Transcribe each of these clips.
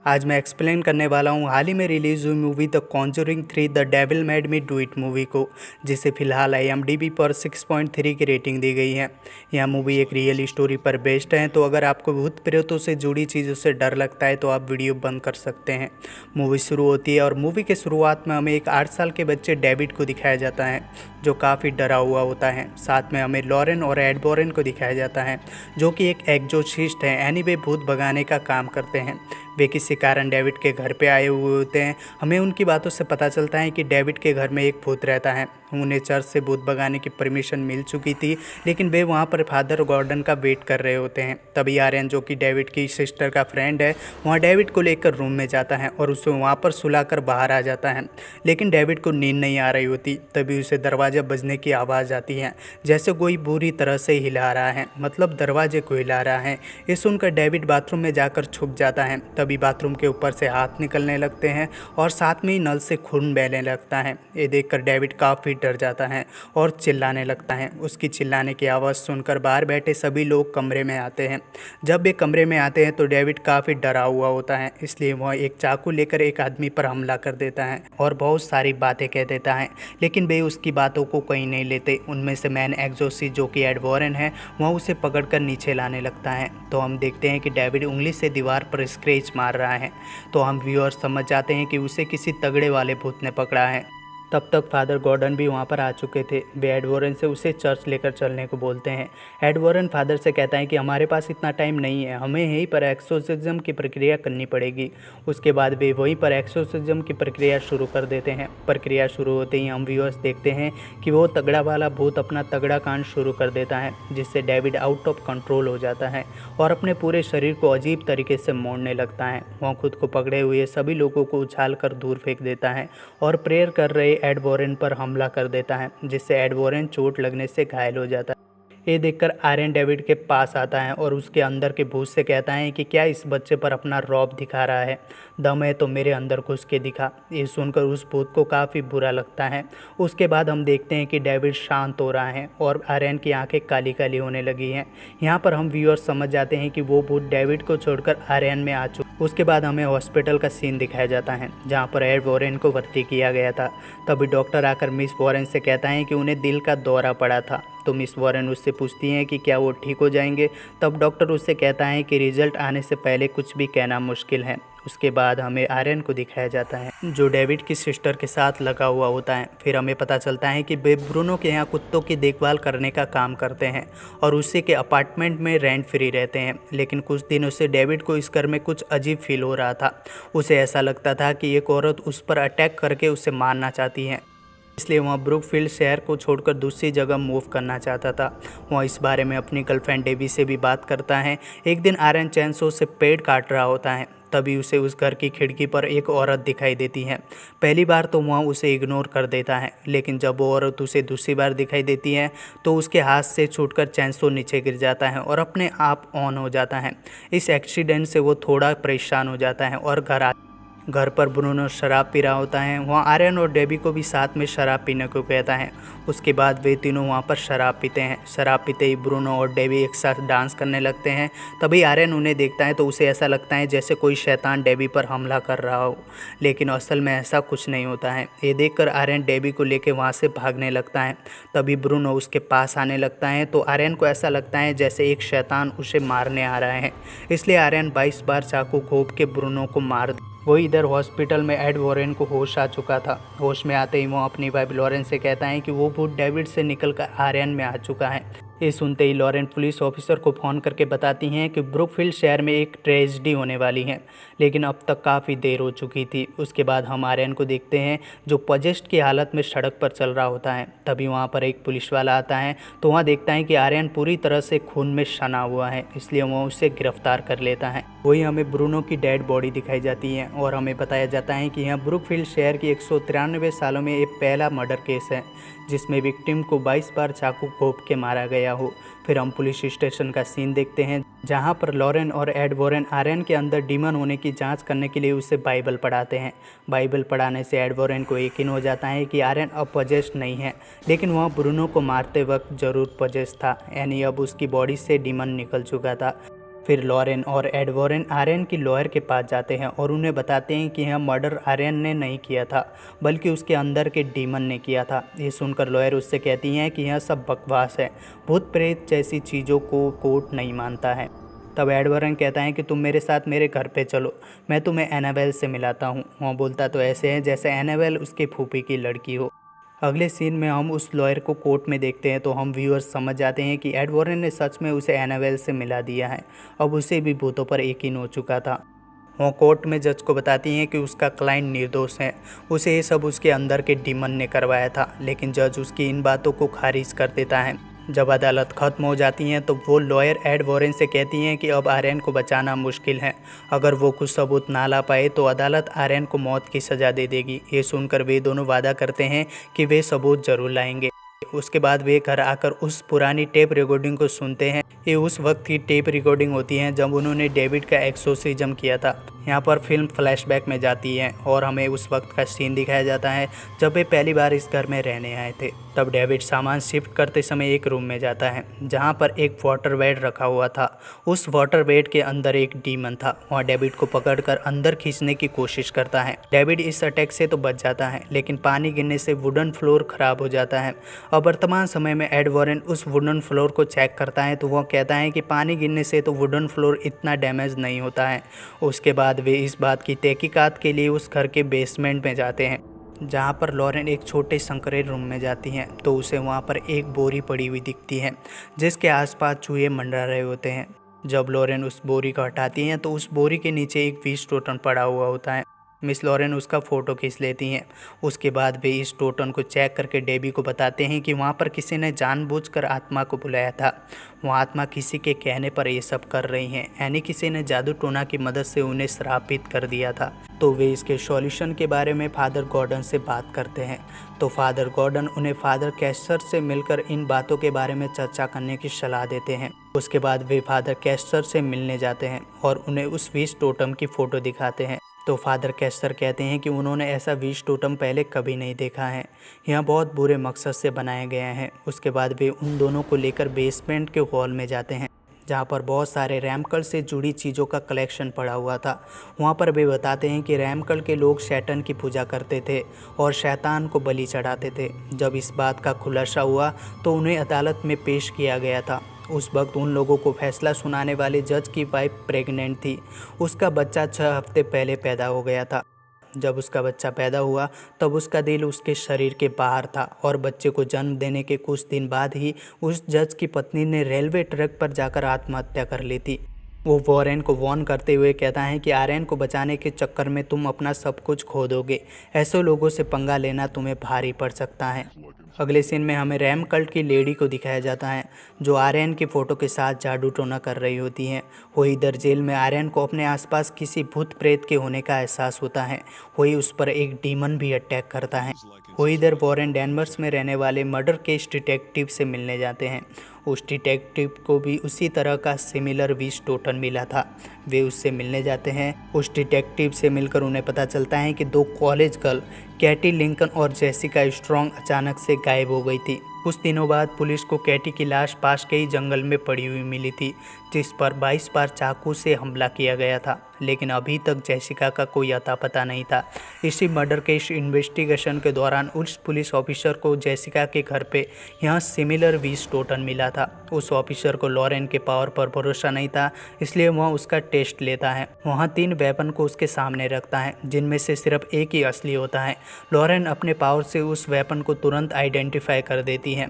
आज मैं एक्सप्लेन करने वाला हूँ हाल ही में रिलीज़ हुई movie the Conjuring 3 the devil made me do it movie को, जिसे फिलहाल IMDb पर 6.3 की रेटिंग दी गई है। यह मूवी एक रियल स्टोरी पर बेस्ड है, तो अगर आपको भूत प्रेतों से जुड़ी चीज़ों से डर लगता है तो आप वीडियो बंद कर सकते हैं। मूवी शुरू होती है और मूवी के शुरुआत में हमें एक 8 साल के बच्चे डेविड को दिखाया जाता है जो काफ़ी डरा हुआ होता है। साथ में हमें लॉरेन और एड वॉरेन को दिखाया जाता है जो कि एक एग्जोर्सिस्ट है, यानी वे भूत भगाने का काम करते हैं। वे किसी कारण डेविड के घर पे आए हुए होते हैं। हमें उनकी बातों से पता चलता है कि डेविड के घर में एक भूत रहता है। उन्हें चर्च से भूत भगाने की परमिशन मिल चुकी थी, लेकिन वे वहाँ पर फादर गॉर्डन का वेट कर रहे होते हैं। तभी आर्यन, जो कि डेविड की सिस्टर का फ्रेंड है, वहाँ डेविड को लेकर रूम में जाता है और उसे वहाँ पर सुलाकर बाहर आ जाता है। लेकिन डेविड को नींद नहीं आ रही होती। तभी उसे दरवाज़ा बजने की आवाज़ आती है, जैसे कोई बुरी तरह से हिला रहा है, मतलब दरवाजे को हिला रहा है। ये सुनकर डेविड बाथरूम में जाकर छुप जाता है। तभी बाथरूम के ऊपर से हाथ निकलने लगते हैं और साथ में ही नल से खून बहने लगता है। ये देखकर डेविड काफ़ी डर जाता है और चिल्लाने लगता है। उसकी चिल्लाने की आवाज़ सुनकर बाहर बैठे सभी लोग कमरे में आते हैं। जब वे कमरे में आते हैं तो डेविड काफ़ी डरा हुआ होता है, इसलिए वह एक चाकू लेकर एक आदमी पर हमला कर देता है और बहुत सारी बातें कह देता है। लेकिन वे उसकी बातों को कहीं नहीं लेते। उनमें से मैन एग्जोर्सिस्ट, जो कि एड वॉरेन है, वह उसे पकड़कर नीचे लाने लगता है। तो हम देखते हैं कि डेविड उंगली से दीवार पर स्क्रैच मार रहा है। तो हम व्यूअर्स समझ जाते हैं कि उसे किसी तगड़े वाले भूत ने पकड़ा है। तब तक फादर गॉर्डन भी वहाँ पर आ चुके थे। वे एड वॉरेन से उसे चर्च लेकर चलने को बोलते हैं। एड वॉरेन फादर से कहता है कि हमारे पास इतना टाइम नहीं है, हमें यहीं पर एक्सोर्सिज्म की प्रक्रिया करनी पड़ेगी। उसके बाद वे वहीं पर एक्सोर्सिज्म की प्रक्रिया शुरू कर देते हैं। प्रक्रिया शुरू होते ही हम व्यूअर्स देखते हैं कि वो तगड़ा वाला भूत अपना तगड़ा कांड शुरू कर देता है, जिससे डेविड आउट ऑफ कंट्रोल हो जाता है और अपने पूरे शरीर को अजीब तरीके से मोड़ने लगता है। वह खुद को पकड़े हुए सभी लोगों को उछाल कर दूर फेंक देता है और प्रेयर कर रहे एड वॉरेन पर हमला कर देता है, जिससे एड वॉरेन चोट लगने से घायल हो जाता है। ये देखकर आर्यन डेविड के पास आता है और उसके अंदर के भूत से कहता है कि क्या इस बच्चे पर अपना रौब दिखा रहा है, दम है तो मेरे अंदर घुस के दिखा। ये सुनकर उस भूत को काफ़ी बुरा लगता है। उसके बाद हम देखते हैं कि डेविड शांत हो रहा है और आर्यन की आंखें काली काली होने लगी हैं। यहाँ पर हम व्यूअर्स समझ जाते हैं कि वो भूत डेविड को छोड़कर आर्यन में आ चुका। उसके बाद हमें हॉस्पिटल का सीन दिखाया जाता है, जहाँ पर एड वॉरेन को भर्ती किया गया था। तभी डॉक्टर आकर मिस वॉरेन से कहता है कि उन्हें दिल का दौरा पड़ा था। तो मिस वॉरेन उससे पूछती हैं कि क्या वो ठीक हो जाएंगे। तब डॉक्टर उससे कहता है कि रिजल्ट आने से पहले कुछ भी कहना मुश्किल है। उसके बाद हमें आर्यन को दिखाया जाता है, जो डेविड की सिस्टर के साथ लगा हुआ होता है। फिर हमें पता चलता है कि वे ब्रूनो के यहाँ कुत्तों की देखभाल करने का काम करते हैं और उसी के अपार्टमेंट में रेंट फ्री रहते हैं। लेकिन कुछ दिनों से डेविड को इस घर में कुछ अजीब फील हो रहा था। उसे ऐसा लगता था कि एक औरत उस पर अटैक करके उसे मारना चाहती है, इसलिए वह ब्रुकफील्ड शहर को छोड़कर दूसरी जगह मूव करना चाहता था। वह इस बारे में अपनी गर्लफ्रेंड डेबी से भी बात करता है। एक दिन आर्यन चैनसो से पेड़ काट रहा होता है, तभी उसे उस घर की खिड़की पर एक औरत दिखाई देती है। पहली बार तो वह उसे इग्नोर कर देता है, लेकिन जब वो औरत उसे दूसरी बार दिखाई देती है तो उसके हाथ से छूटकर चैनसो नीचे गिर जाता है और अपने आप ऑन हो जाता है। इस एक्सीडेंट से वो थोड़ा परेशान हो जाता है और घर पर ब्रूनो शराब पी रहा होता है। वहाँ आर्यन और डेबी को भी साथ में शराब पीने को कहता है। उसके बाद वे तीनों वहाँ पर शराब पीते हैं। शराब पीते ही ब्रूनो और डेबी एक साथ डांस करने लगते हैं। तभी आर्यन उन्हें देखता है तो उसे ऐसा लगता है जैसे कोई शैतान डेबी पर हमला कर रहा हो, लेकिन असल में ऐसा कुछ नहीं होता है। ये देखकर आर्यन डेबी को लेकर वहाँ से भागने लगता है। तभी ब्रूनो उसके पास आने लगता है तो आर्यन को ऐसा लगता है जैसे एक शैतान उसे मारने आ रहा है, इसलिए आर्यन 22 बार चाकू घोंप के ब्रूनो को मार। वो इधर हॉस्पिटल में एड वॉरेन को होश आ चुका था। होश में आते ही वो अपनी वाइफ लॉरेन से कहता है कि वो भूत डेविड से निकलकर आर्यन में आ चुका है। ये सुनते ही लॉरेन पुलिस ऑफिसर को फ़ोन करके बताती हैं कि ब्रुकफील्ड शहर में एक ट्रेजेडी होने वाली है, लेकिन अब तक काफ़ी देर हो चुकी थी। उसके बाद हम आर्यन को देखते हैं जो पजेस्ट की हालत में सड़क पर चल रहा होता है। तभी वहाँ पर एक पुलिस वाला आता है तो वहाँ देखता है कि आर्यन पूरी तरह से खून में सना हुआ है, इसलिए वह उसे गिरफ्तार कर लेता है। वही हमें ब्रूनो की डेड बॉडी दिखाई जाती है और हमें बताया जाता है कि यह ब्रुकफील्ड शहर की 193 सालों में एक पहला मर्डर केस है, जिसमें विक्टिम को 22 बार चाकू घोंप के मारा गया हो। फिर हम पुलिस स्टेशन का सीन देखते हैं, जहां पर लॉरेन और एड वॉरेन आर्यन के अंदर डीमन होने की जांच करने के लिए उसे बाइबल पढ़ाते हैं। बाइबल पढ़ाने से एड वॉरेन को यकीन हो जाता है कि आर्यन अब पजेस्ट नहीं है, लेकिन वह ब्रूनो को मारते वक्त ज़रूर पजेस्ट था, यानी अब उसकी बॉडी से डीमन निकल चुका था। फिर लॉरेन और एड वॉरेन आर्यन की लॉयर के पास जाते हैं और उन्हें बताते हैं कि यह मर्डर आर्यन ने नहीं किया था बल्कि उसके अंदर के डीमन ने किया था। ये सुनकर लॉयर उससे कहती हैं कि यह सब बकवास है, भूत प्रेत जैसी चीज़ों को कोर्ट नहीं मानता है। तब एड वॉरेन कहता है कि तुम मेरे साथ मेरे घर पे चलो, मैं तुम्हें एनाबेल से मिलाता हूँ। वह बोलता तो ऐसे है जैसे एनाबेल उसके फूफी की लड़की हो। अगले सीन में हम उस लॉयर को कोर्ट में देखते हैं तो हम व्यूअर्स समझ जाते हैं कि एड वॉरेन ने सच में उसे एनाबेल से मिला दिया है। अब उसे भी भूतों पर यकीन हो चुका था। वो कोर्ट में जज को बताती हैं कि उसका क्लाइंट निर्दोष है, उसे ये सब उसके अंदर के डीमन ने करवाया था, लेकिन जज उसकी इन बातों को खारिज कर देता है। जब अदालत खत्म हो जाती है तो वो लॉयर एड वॉरेन से कहती हैं कि अब आर्यन को बचाना मुश्किल है, अगर वो कुछ सबूत ना ला पाए तो अदालत आर्यन को मौत की सज़ा दे देगी। ये सुनकर वे दोनों वादा करते हैं कि वे सबूत जरूर लाएंगे। उसके बाद वे घर आकर उस पुरानी टेप रिकॉर्डिंग को सुनते हैं। ये उस वक्त की टेप रिकॉर्डिंग होती है जब उन्होंने डेविड का एक्सोर्सिज्म किया था। यहाँ पर फिल्म फ्लैशबैक में जाती है और हमें उस वक्त का सीन दिखाया जाता है जब वे पहली बार इस घर में रहने आए थे। तब डेविड सामान शिफ्ट करते समय एक रूम में जाता है जहाँ पर एक वाटर बेड रखा हुआ था। उस वाटर बेड के अंदर एक डीमन था। वहाँ डेविड को पकड़कर अंदर खींचने की कोशिश करता है। डेविड इस अटैक से तो बच जाता है, लेकिन पानी गिरने से वुडन फ्लोर खराब हो जाता है। अब वर्तमान समय में एड वॉरेन उस वुडन फ्लोर को चेक करता है तो वह कहता है कि पानी गिरने से तो वुडन फ्लोर इतना डैमेज नहीं होता है। उसके बाद वे इस बात की तहकीकात के लिए उस घर के बेसमेंट में जाते हैं जहाँ पर लॉरेन एक छोटे संकरे रूम में जाती हैं तो उसे वहाँ पर एक बोरी पड़ी हुई दिखती है जिसके आसपास चूहे मंडरा रहे होते हैं। जब लॉरेन उस बोरी को हटाती हैं तो उस बोरी के नीचे एक विश टोटन पड़ा हुआ होता है। मिस लॉरेन उसका फ़ोटो खींच लेती हैं। उसके बाद वे इस टोटन को चेक करके डेबी को बताते हैं कि वहाँ पर किसी ने जानबूझकर आत्मा को बुलाया था। वह आत्मा किसी के कहने पर ये सब कर रही हैं, यानी किसी ने जादू टोना की मदद से उन्हें श्रापित कर दिया था। तो वे इसके सॉल्यूशन के बारे में फादर गॉर्डन से बात करते हैं। तो फादर गॉर्डन उन्हें फादर कैस्टर से मिलकर इन बातों के बारे में चर्चा करने की सलाह देते हैं। उसके बाद वे फादर कैस्टर से मिलने जाते हैं और उन्हें उस विश टोटम की फ़ोटो दिखाते हैं। तो फादर कैस्टर कहते हैं कि उन्होंने ऐसा विश टोटम पहले कभी नहीं देखा है, यह बहुत बुरे मकसद से बनाए गए हैं। उसके बाद वे उन दोनों को लेकर बेसमेंट के हॉल में जाते हैं जहाँ पर बहुत सारे रैमकल से जुड़ी चीज़ों का कलेक्शन पड़ा हुआ था। वहाँ पर वे बताते हैं कि रैमकल के लोग शैतान की पूजा करते थे और शैतान को बलि चढ़ाते थे। जब इस बात का खुलासा हुआ तो उन्हें अदालत में पेश किया गया था। उस वक्त उन लोगों को फैसला सुनाने वाले जज की वाइफ प्रेग्नेंट थी। उसका बच्चा 6 हफ्ते पहले पैदा हो गया था। जब उसका बच्चा पैदा हुआ तब उसका दिल उसके शरीर के बाहर था और बच्चे को जन्म देने के कुछ दिन बाद ही उस जज की पत्नी ने रेलवे ट्रैक पर जाकर आत्महत्या कर ली थी। वो वॉरेन को वॉर्न करते हुए कहता है कि आर्यन को बचाने के चक्कर में तुम अपना सब कुछ खो दोगे, ऐसे लोगों से पंगा लेना तुम्हें भारी पड़ सकता है। अगले सीन में हमें रैम कल्ट की लेडी को दिखाया जाता है जो आर्यन की फ़ोटो के साथ जादू टोना कर रही होती हैं। वो इधर जेल में आर्यन को अपने आसपास किसी भूत प्रेत के होने का एहसास होता है। वही उस पर एक डीमन भी अटैक करता है। वो इधर वॉरेन डेनवर्स में रहने वाले मर्डर केस डिटेक्टिव से मिलने जाते हैं। उस डिटेक्टिव को भी उसी तरह का सिमिलर विश टोटन मिला था। वे उससे मिलने जाते हैं। उस डिटेक्टिव से मिलकर उन्हें पता चलता है कि 2 कॉलेज गर्ल कैटी लिंकन और जेसिका स्ट्रॉन्ग अचानक से गायब हो गई थी। कुछ दिनों बाद पुलिस को कैटी की लाश पास के ही जंगल में पड़ी हुई मिली थी जिस पर 22 बार चाकू से हमला किया गया था, लेकिन अभी तक जेसिका का कोई अता पता नहीं था। इसी मर्डर केस इन्वेस्टिगेशन के दौरान उस पुलिस ऑफिसर को जेसिका के घर पे यहाँ सिमिलर विश टोटन मिला था। उस ऑफिसर को लॉरेन के पावर पर भरोसा नहीं था, इसलिए वह उसका टेस्ट लेता है। वहाँ 3 वेपन को उसके सामने रखता है जिनमें से सिर्फ एक ही असली होता है। लॉरेन अपने पावर से उस वेपन को तुरंत आइडेंटिफाई कर देती है।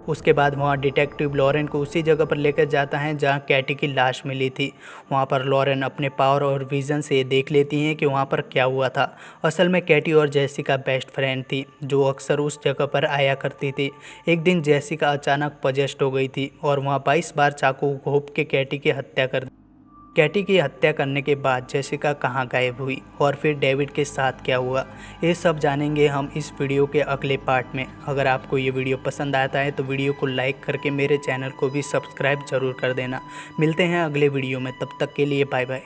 उसके बाद वहाँ डिटेक्टिव लॉरेन को उसी जगह पर लेकर जाता है जहाँ कैटी की लाश मिली थी। वहाँ पर लॉरेन अपने पावर और विज़न से देख लेती हैं कि वहाँ पर क्या हुआ था। असल में कैटी और जेसिका बेस्ट फ्रेंड थी जो अक्सर उस जगह पर आया करती थी। एक दिन जेसिका अचानक पजेस्ट हो गई थी और वहाँ 22 बार चाकू घोंप के कैटी की हत्या कर दी। कैटी की हत्या करने के बाद जेसिका कहाँ गायब हुई और फिर डेविड के साथ क्या हुआ, ये सब जानेंगे हम इस वीडियो के अगले पार्ट में। अगर आपको ये वीडियो पसंद आता है तो वीडियो को लाइक करके मेरे चैनल को भी सब्सक्राइब ज़रूर कर देना। मिलते हैं अगले वीडियो में, तब तक के लिए बाय बाय।